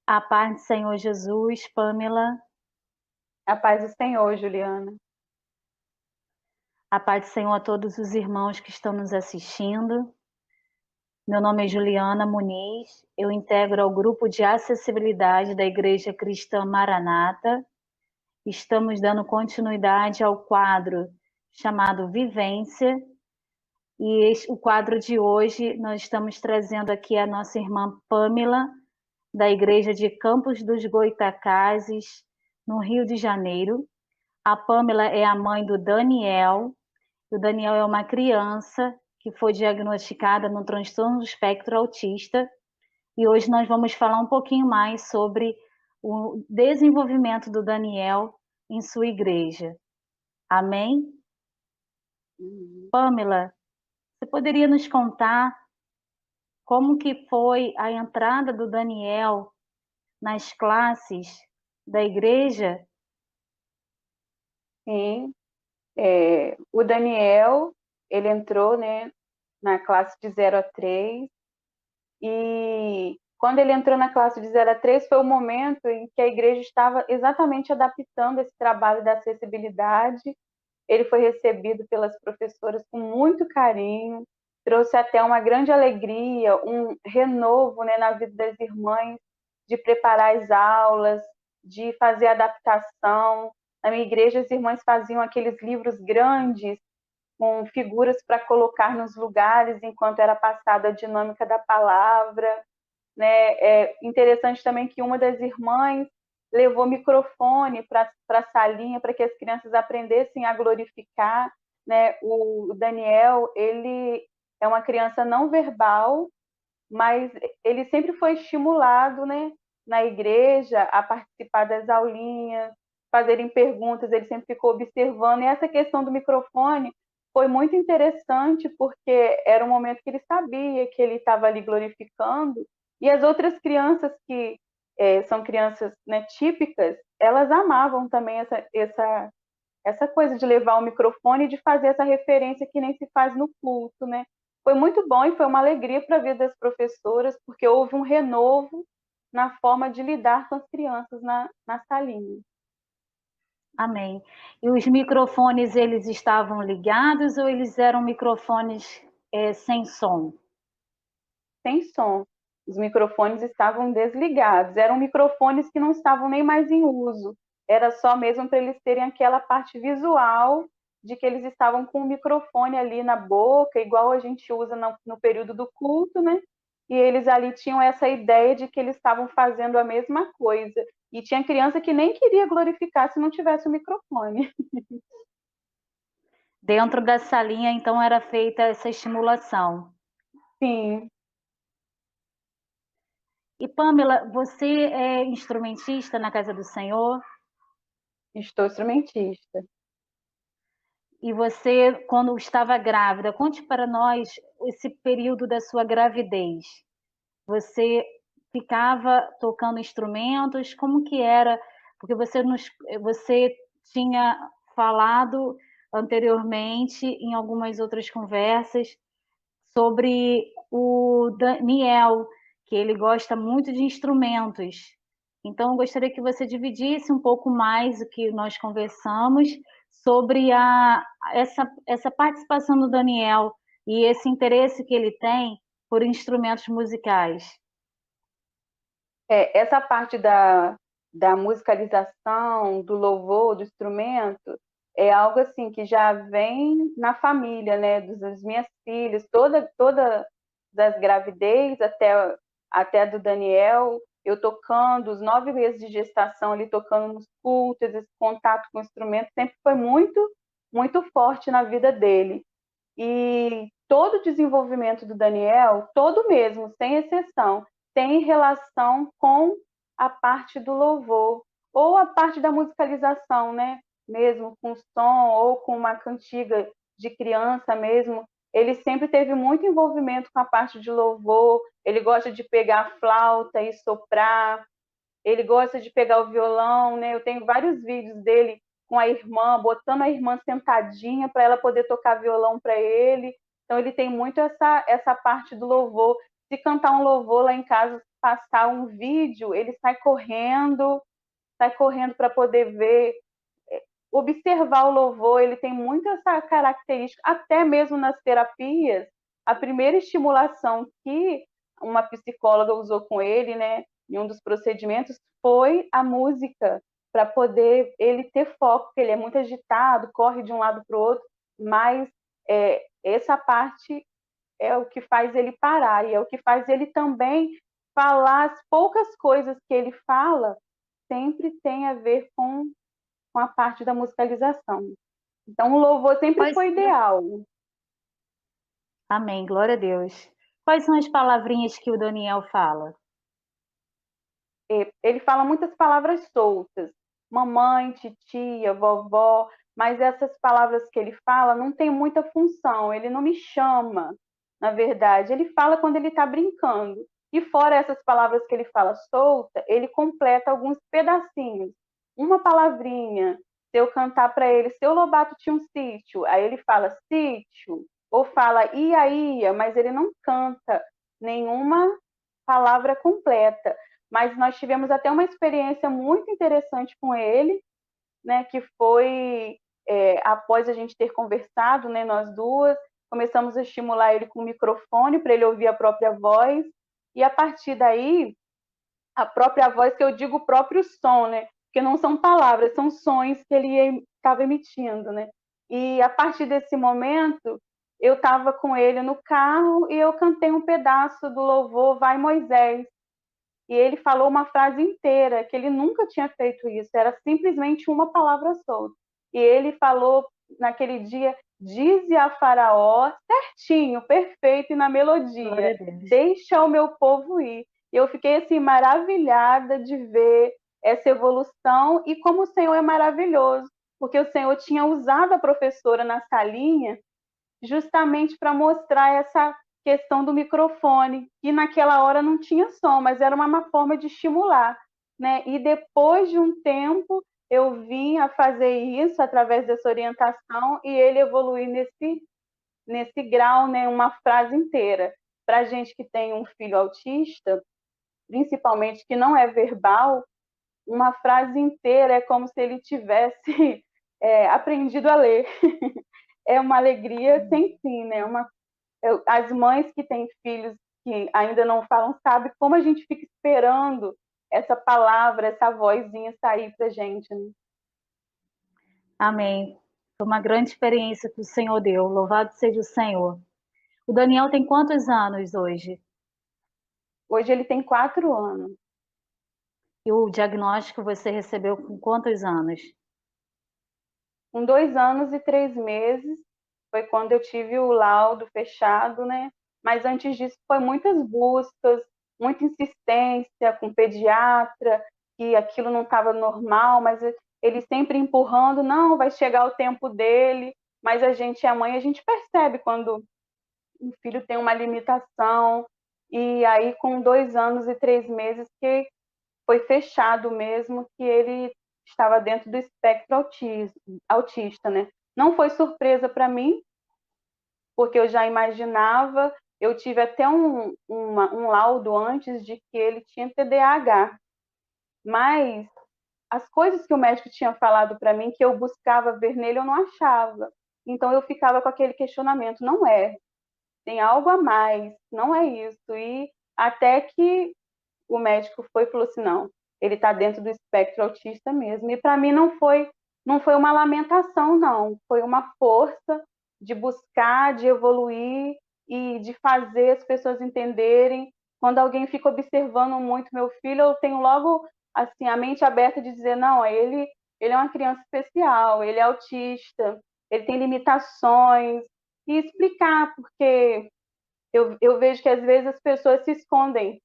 A paz do Senhor Jesus, Pamela. A paz do Senhor, Juliana. A paz do Senhor a todos os irmãos que estão nos assistindo. Meu nome é Juliana Muniz, eu integro ao grupo de acessibilidade da Igreja Cristã Maranata. Estamos dando continuidade ao quadro chamado Vivência. E o quadro de hoje nós estamos trazendo aqui a nossa irmã Pamela, da Igreja de Campos dos Goitacazes, no Rio de Janeiro. A Pamela é a mãe do Daniel. O Daniel é uma criança que foi diagnosticada no transtorno do espectro autista. E hoje nós vamos falar um pouquinho mais sobre o desenvolvimento do Daniel em sua igreja. Amém? Pamela, você poderia nos contar como que foi a entrada do Daniel nas classes da igreja? Sim, o Daniel, ele entrou, né, na classe de 0 a 3, e quando ele entrou na classe de 0 a 3 foi o momento em que a igreja estava exatamente adaptando esse trabalho da acessibilidade. Ele foi recebido pelas professoras com muito carinho, trouxe até uma grande alegria, um renovo, né, na vida das irmãs, de preparar as aulas, de fazer adaptação. Na minha igreja, as irmãs faziam aqueles livros grandes, com figuras para colocar nos lugares enquanto era passada a dinâmica da palavra. Né? É interessante também que uma das irmãs levou microfone para a salinha para que as crianças aprendessem a glorificar. Né? O Daniel, ele é uma criança não verbal, mas ele sempre foi estimulado, né, na igreja a participar das aulinhas, fazerem perguntas, ele sempre ficou observando. E essa questão do microfone foi muito interessante, porque era um momento que ele sabia que ele estava ali glorificando, e as outras crianças que são crianças, né, típicas, elas amavam também essa coisa de levar o microfone e de fazer essa referência que nem se faz no culto, né? Foi muito bom e foi uma alegria para a vida das professoras, porque houve um renovo na forma de lidar com as crianças na salinha. Amém. E os microfones, eles estavam ligados ou eles eram microfones sem som? Sem som. Os microfones estavam desligados. Eram microfones que não estavam nem mais em uso. Era só mesmo para eles terem aquela parte visual de que eles estavam com o microfone ali na boca, igual a gente usa no período do culto, né? E eles ali tinham essa ideia de que eles estavam fazendo a mesma coisa. E tinha criança que nem queria glorificar se não tivesse o microfone. Dentro da salinha, então, era feita essa estimulação. Sim. E, Pamela, você é instrumentista na Casa do Senhor? Estou instrumentista. E você, quando estava grávida, conte para nós esse período da sua gravidez. Você ficava tocando instrumentos? Como que era? Porque você tinha falado anteriormente em algumas outras conversas sobre o Daniel, que ele gosta muito de instrumentos. Então, eu gostaria que você dividisse um pouco mais o que nós conversamos sobre essa participação do Daniel e esse interesse que ele tem por instrumentos musicais. Essa parte da musicalização, do louvor, do instrumento, é algo assim que já vem na família, né? Das minhas filhas, toda das gravidez até a do Daniel, eu tocando, os 9 meses de gestação ali, tocando nos cultos, esse contato com o instrumento sempre foi muito, muito forte na vida dele. E todo o desenvolvimento do Daniel, todo mesmo, sem exceção, tem relação com a parte do louvor, ou a parte da musicalização, né? Mesmo com som, ou com uma cantiga de criança mesmo. Ele sempre teve muito envolvimento com a parte de louvor, ele gosta de pegar a flauta e soprar, ele gosta de pegar o violão, né? Eu tenho vários vídeos dele com a irmã, botando a irmã sentadinha para ela poder tocar violão para ele. Então ele tem muito essa parte do louvor. se cantar um louvor lá em casa, passar um vídeo, ele sai correndo para poder ver, observar o louvor. Ele tem muito essa característica, até mesmo nas terapias. A primeira estimulação que uma psicóloga usou com ele, né, em um dos procedimentos, foi a música, para poder ele ter foco, porque ele é muito agitado, corre de um lado para o outro, mas essa parte é o que faz ele parar, e é o que faz ele também falar. As poucas coisas que ele fala sempre tem a ver com a parte da musicalização. Então, o louvor sempre Quais... foi ideal. Amém, glória a Deus. Quais são as palavrinhas que o Daniel fala? Ele fala muitas palavras soltas, mamãe, titia, vovó, mas essas palavras que ele fala não tem muita função, ele não me chama, na verdade. Ele fala quando ele está brincando. E fora essas palavras que ele fala solta, ele completa alguns pedacinhos. Uma palavrinha, se eu cantar para ele, seu Lobato tinha um sítio, aí ele fala sítio, ou fala ia, mas ele não canta nenhuma palavra completa. Mas nós tivemos até uma experiência muito interessante com ele, né, que foi após a gente ter conversado, né, nós duas, começamos a estimular ele com o microfone para ele ouvir a própria voz, e a partir daí, a própria voz, que eu digo o próprio som, né, porque não são palavras, são sons que ele estava emitindo, né, e a partir desse momento, eu estava com ele no carro e eu cantei um pedaço do louvor Vai Moisés, e ele falou uma frase inteira, que ele nunca tinha feito isso, era simplesmente uma palavra solta. E ele falou naquele dia, dize a Faraó, certinho, perfeito, e na melodia, deixa o meu povo ir. E eu fiquei assim maravilhada de ver essa evolução e como o Senhor é maravilhoso, porque o Senhor tinha usado a professora na salinha justamente para mostrar essa questão do microfone, que naquela hora não tinha som, mas era uma forma de estimular, né? E depois de um tempo, eu vim a fazer isso através dessa orientação e ele evoluiu nesse grau, né? Uma frase inteira. Para a gente que tem um filho autista, principalmente que não é verbal, uma frase inteira é como se ele tivesse aprendido a ler. É uma alegria sem fim, né? As mães que têm filhos que ainda não falam sabem como a gente fica esperando essa palavra, essa vozinha sair para a gente, né? Amém. Foi uma grande experiência que o Senhor deu. Louvado seja o Senhor. O Daniel tem quantos anos hoje? Hoje ele tem 4 anos. E o diagnóstico você recebeu com quantos anos? Com 2 anos e 3 meses foi quando eu tive o laudo fechado, né? Mas antes disso foi muitas buscas, muita insistência com o pediatra, que aquilo não estava normal, mas ele sempre empurrando, não, vai chegar o tempo dele. Mas a gente é mãe, a gente percebe quando o filho tem uma limitação. E aí, com 2 anos e 3 meses, que foi fechado mesmo que ele estava dentro do espectro autista, né? Não foi surpresa para mim, porque eu já imaginava. Eu tive até um laudo antes de que ele tinha TDAH, mas as coisas que o médico tinha falado para mim, que eu buscava ver nele, eu não achava. Então eu ficava com aquele questionamento, não é, tem algo a mais, não é isso. E até que o médico foi e falou assim, não, ele está dentro do espectro autista mesmo. E para mim não foi uma lamentação, não. Foi uma força de buscar, de evoluir e de fazer as pessoas entenderem. Quando alguém fica observando muito meu filho, eu tenho logo assim a mente aberta de dizer, não, ele é uma criança especial, ele é autista, ele tem limitações, e explicar, porque eu vejo que às vezes as pessoas se escondem.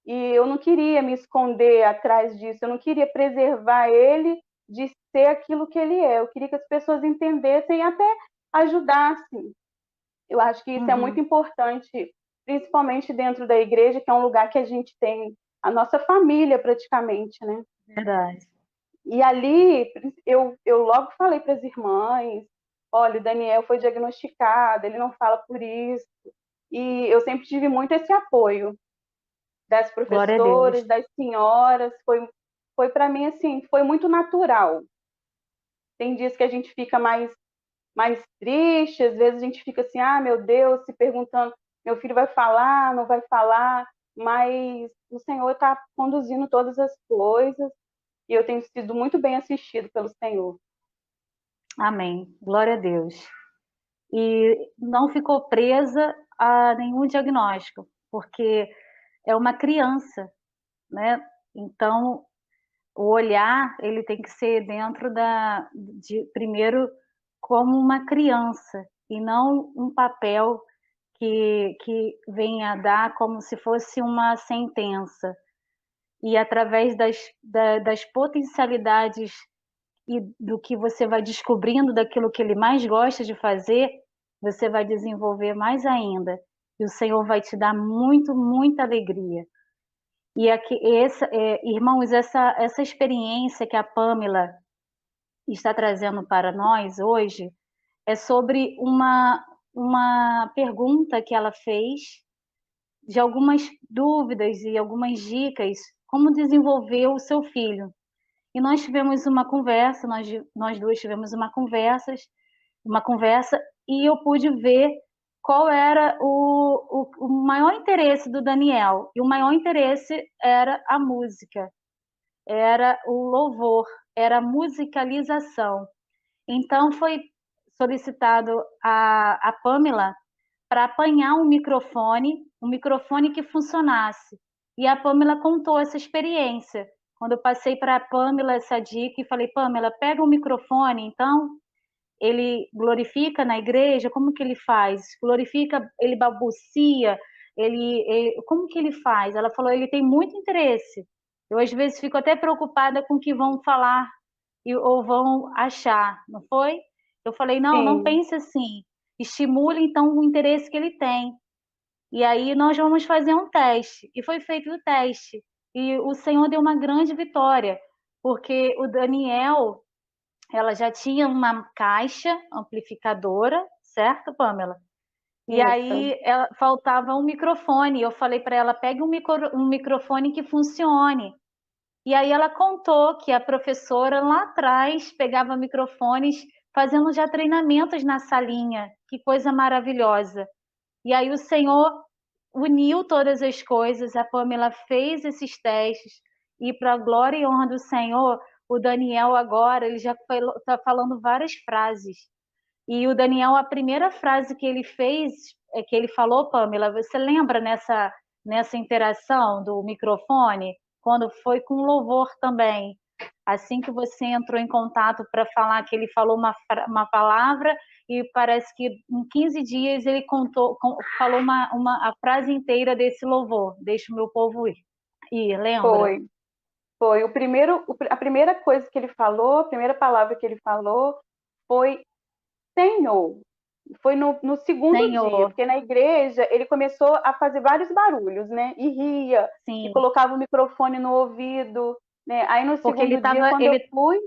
E eu não queria me esconder atrás disso, eu não queria preservar ele de ser aquilo que ele é. Eu queria que as pessoas entendessem e até ajudassem. Eu acho que isso é muito importante, principalmente dentro da igreja, que é um lugar que a gente tem a nossa família praticamente, né? Verdade. E ali eu logo falei para as irmãs, olha, o Daniel foi diagnosticado, ele não fala por isso, e eu sempre tive muito esse apoio das Glória a Deus. professoras, das senhoras, foi para mim assim, foi muito natural. Tem dias que a gente fica mais triste, às vezes a gente fica assim, ah, meu Deus, se perguntando, meu filho vai falar, não vai falar, mas o Senhor está conduzindo todas as coisas e eu tenho sido muito bem assistido pelo Senhor. Amém. Glória a Deus. E não ficou presa a nenhum diagnóstico, porque é uma criança, né? Então, o olhar, ele tem que ser dentro primeiro, como uma criança, e não um papel que venha a dar como se fosse uma sentença. E através das potencialidades e do que você vai descobrindo daquilo que ele mais gosta de fazer, você vai desenvolver mais ainda. E o Senhor vai te dar muito, muita alegria. E aqui, irmãos, essa experiência que a Pamela está trazendo para nós hoje é sobre uma pergunta que ela fez, de algumas dúvidas e algumas dicas, como desenvolver o seu filho. E nós tivemos uma conversa, nós duas tivemos uma conversa, e eu pude ver qual era o maior interesse do Daniel. E o maior interesse era a música, era o louvor, era a musicalização. Então foi solicitado a Pamela para apanhar um microfone que funcionasse. E a Pamela contou essa experiência. Quando eu passei para a Pamela essa dica e falei, Pamela, pega um microfone, então, ele glorifica na igreja, como que ele faz? Glorifica, ele balbucia, como que ele faz? Ela falou, ele tem muito interesse. Eu, às vezes, fico até preocupada com o que vão falar ou vão achar, não foi? Eu falei, não, não Sim, pense assim. Estimule, então, o interesse que ele tem. E aí nós vamos fazer um teste. E foi feito o teste. E o Senhor deu uma grande vitória, porque o Daniel, ela já tinha uma caixa amplificadora, certo, Pamela? E isso. aí faltava um microfone. Eu falei para ela, pegue um microfone que funcione. E aí ela contou que a professora lá atrás pegava microfones fazendo já treinamentos na salinha. Que coisa maravilhosa. E aí o Senhor uniu todas as coisas, a Pamela fez esses testes, e para a glória e honra do Senhor, o Daniel agora, ele já está falando várias frases. E o Daniel, a primeira frase que ele fez, que ele falou, Pamela, você lembra nessa interação do microfone? Quando foi com louvor também. Assim que você entrou em contato para falar que ele falou uma palavra, e parece que em 15 dias ele falou a frase inteira desse louvor, deixa o meu povo ir, lembra? Foi. Foi a primeira coisa que ele falou, a primeira palavra que ele falou foi Senhor. Foi no segundo dia, Senhor, porque na igreja ele começou a fazer vários barulhos, né? E ria, e sim, colocava o microfone no ouvido, né? Aí no porque ele segundo dia, estava quando eu ele, fui,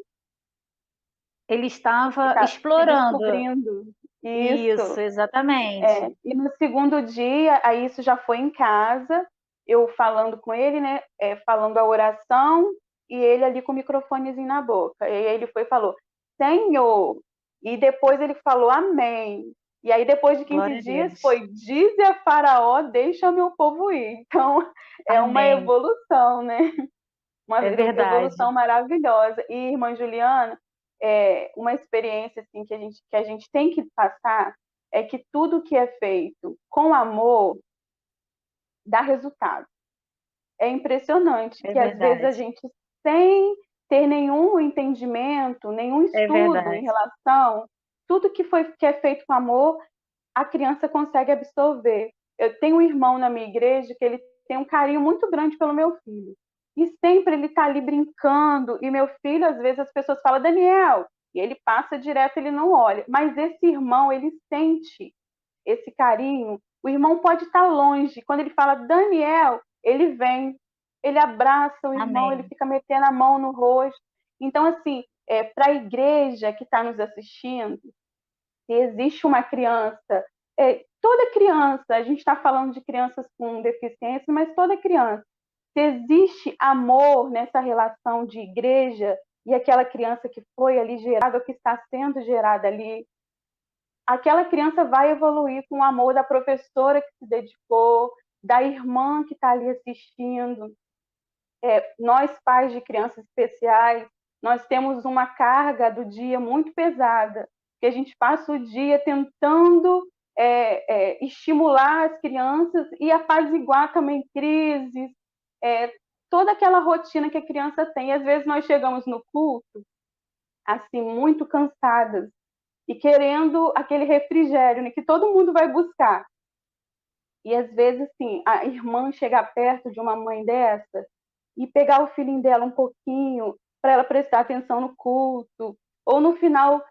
ele estava tá se explorando. descobrindo. Isso, Isso. exatamente. E no segundo dia, aí isso já foi em casa, eu falando com ele, né? Falando a oração, e ele ali com o microfonezinho na boca. E aí ele foi e falou, Senhor. E depois ele falou, Amém. E aí, depois de 15 Glória a dias, Deus. foi, dize a Faraó, deixa o meu povo ir. Então, é uma Amém. evolução, né? Uma É evolução verdade. maravilhosa. E, irmã Juliana, uma experiência assim, que a gente tem que passar é que tudo que é feito com amor dá resultado. É impressionante É que às vezes a verdade. gente, sem ter nenhum entendimento, nenhum É estudo em verdade. relação, tudo que é feito com amor, a criança consegue absorver. Eu tenho um irmão na minha igreja que ele tem um carinho muito grande pelo meu filho. E sempre ele está ali brincando. E meu filho, às vezes, as pessoas falam, Daniel, e ele passa direto, ele não olha. Mas esse irmão, ele sente esse carinho. O irmão pode estar longe. Quando ele fala Daniel, ele vem, ele abraça o irmão, ele Amém. fica metendo a mão no rosto. Então, assim, para a igreja que está nos assistindo, se existe uma criança, criança, a gente está falando de crianças com deficiência, mas toda criança, se existe amor nessa relação de igreja e aquela criança que foi ali gerada, ou que está sendo gerada ali, aquela criança vai evoluir com o amor da professora que se dedicou, da irmã que está ali assistindo. Nós, pais de crianças especiais, nós temos uma carga do dia muito pesada, que a gente passa o dia tentando estimular as crianças e apaziguar também crises, toda aquela rotina que a criança tem. E às vezes nós chegamos no culto, assim, muito cansadas, e querendo aquele refrigério, né, que todo mundo vai buscar. E às vezes, assim, a irmã chegar perto de uma mãe dessa e pegar o filhinho dela um pouquinho para ela prestar atenção no culto, ou no final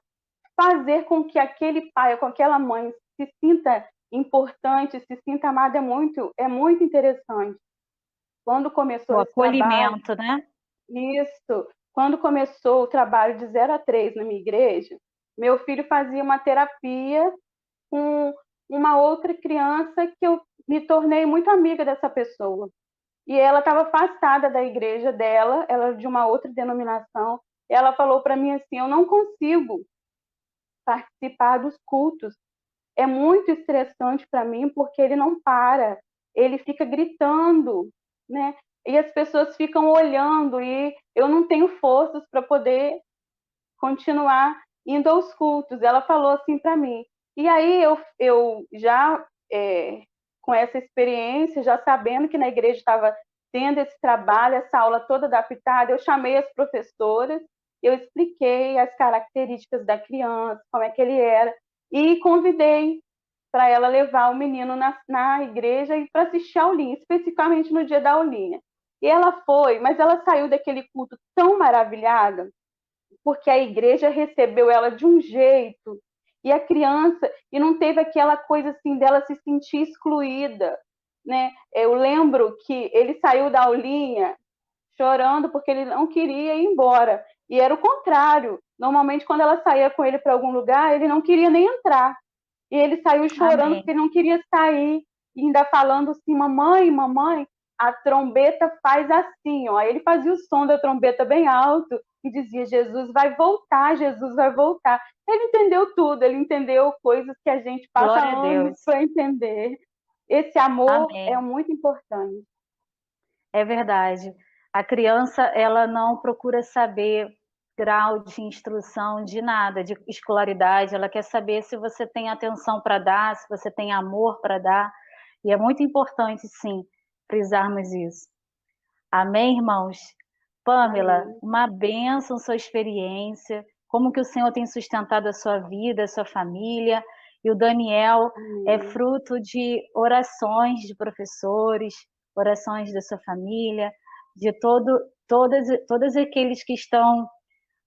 fazer com que aquele pai ou com aquela mãe se sinta importante, se sinta amada, é muito interessante. Quando começou O esse trabalho, acolhimento, né? isso, quando começou o trabalho de 0 a 3 na minha igreja, meu filho fazia uma terapia com uma outra criança que eu me tornei muito amiga dessa pessoa. E ela estava afastada da igreja dela, ela era de uma outra denominação. Ela falou para mim assim: eu não consigo participar dos cultos. É muito estressante para mim porque ele não para, ele fica gritando, né? E as pessoas ficam olhando e eu não tenho forças para poder continuar indo aos cultos. Ela falou assim para mim. E aí eu já, com essa experiência, já sabendo que na igreja estava tendo esse trabalho, essa aula toda adaptada, eu chamei as professoras, eu expliquei as características da criança, como é que ele era, e convidei para ela levar o menino na igreja e para assistir a aulinha, especificamente no dia da aulinha. E ela foi, mas ela saiu daquele culto tão maravilhada, porque a igreja recebeu ela de um jeito, e a criança, e não teve aquela coisa assim dela se sentir excluída, né? Eu lembro que ele saiu da aulinha chorando porque ele não queria ir embora, e era o contrário. Normalmente, quando ela saía com ele para algum lugar, ele não queria nem entrar, e ele saiu chorando Amém. porque ele não queria sair, e ainda falando assim: mamãe, mamãe, a trombeta faz assim, ó. Aí ele fazia o som da trombeta bem alto e dizia: Jesus vai voltar, Jesus vai voltar. Ele entendeu tudo, ele entendeu coisas que a gente passa Glória a anos Deus. para entender. Esse amor é Amém. muito importante. É verdade. A criança, ela não procura saber grau de instrução, de nada, de escolaridade. Ela quer saber se você tem atenção para dar, se você tem amor para dar. E é muito importante, sim, frisarmos isso. Amém, irmãos? Pamela, Amém. uma bênção sua experiência, como que o Senhor tem sustentado a sua vida, a sua família, e o Daniel é Amém. fruto de orações de professores, orações da sua família, de todos aqueles que estão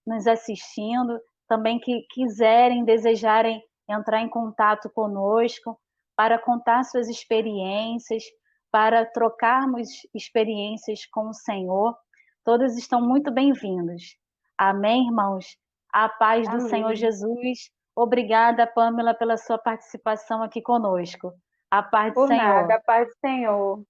nos assistindo, também que quiserem, desejarem entrar em contato conosco para contar suas experiências, para trocarmos experiências com o Senhor. Todos estão muito bem-vindos. Amém, irmãos? A paz do Senhor Amém. Jesus. Obrigada, Pamela, pela sua participação aqui conosco. A paz do Por nada, Senhor. a paz do Senhor.